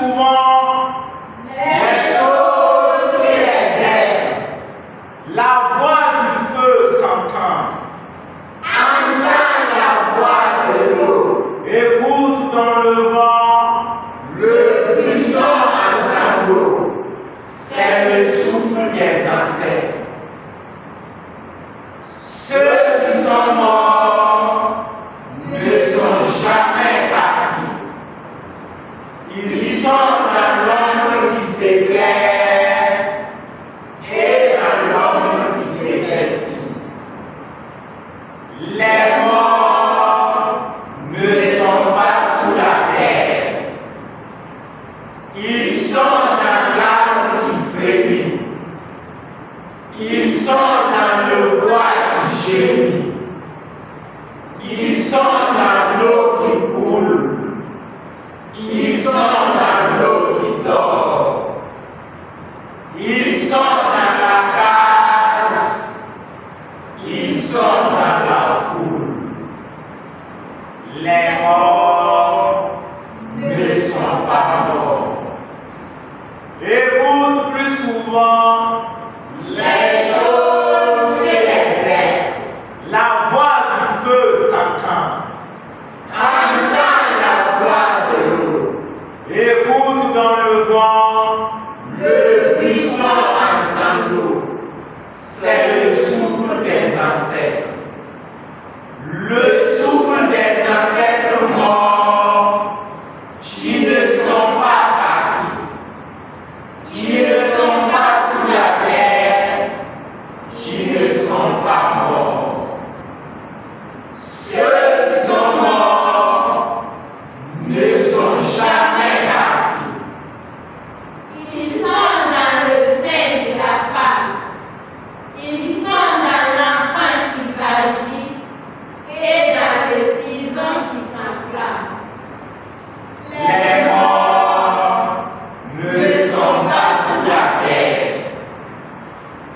souvent les choses et les herbes. La voix du feu s'entend. Entends la voix de l'eau. Écoute dans le vent. Le buisson en sanglots, c'est le souffle des ancêtres. Ceux qui sont morts ne sont jamais partis. Ils sont dans l'ombre qui s'éclaire et dans l'ombre qui s'éclaircit. Les morts ne sont pas sous la terre. Ils sont dans l'arbre qui frémit. Ils sont dans le bois qui gémit. Ils sont dans l'eau qui coule. Ils sont dans l'eau qui dort. Ils sont dans la case. Ils sont dans la foule. Les morts ne sont pas morts. Écoute plus souvent Les choses et les herbes. la voix du feu s'entend. Entends la voix de l'eau. Écoute dans le vent. Le buisson en sanglots, c'est le souffle des ancêtres. Le souffle des ancêtres morts qui ne sont pas partis, qui ne sont pas sous la terre, qui ne sont pas morts. Ceux qui sont morts ne sont jamais partis. Ils sont dans le sein de la femme. Ils sont dans l'enfant qui vagit et dans le tison qui s'enflamme. Les morts ne sont pas sous la terre.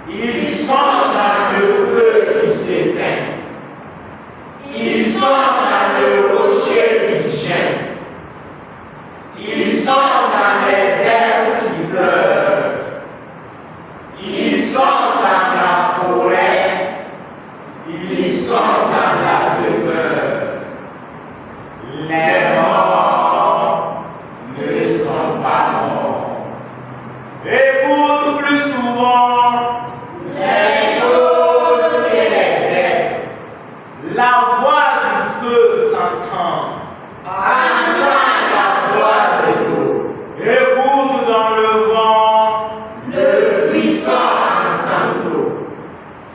Ils sont dans le feu qui s'éteint. Ils sont dans le rocher qui gêne. Ils sont dans les herbes qui pleurent. Ils sont dans la forêt. Ils sont dans la demeure. Les morts ne sont pas morts. Écoute plus souvent Les choses et les herbes. la voix du feu s'entend. Entends la voix de l'eau. Écoute dans le vent. Le buisson en sanglots,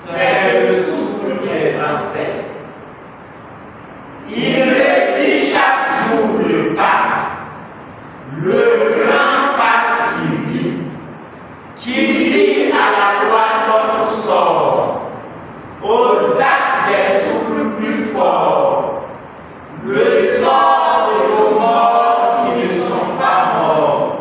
c'est le souffle des ancêtres. Il redit chaque jour le pacte, le grand pacte qui lie à la loi notre sort, aux actes des souffles plus forts, le sort de nos morts qui ne sont pas morts,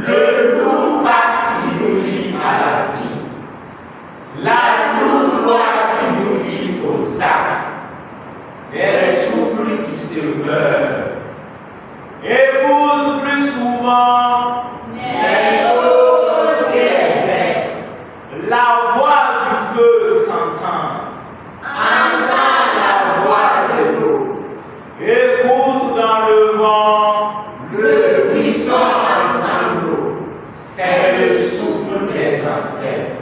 le lourd pacte qui nous lie à la vie, la lourde loi qui nous lie aux actes, des souffles qui se meurent. Écoute plus souvent Les choses et les herbes. la voix du feu s'entend. Entends la voix de l'eau. Écoute dans le vent. Le buisson en sanglots, c'est le souffle des ancêtres.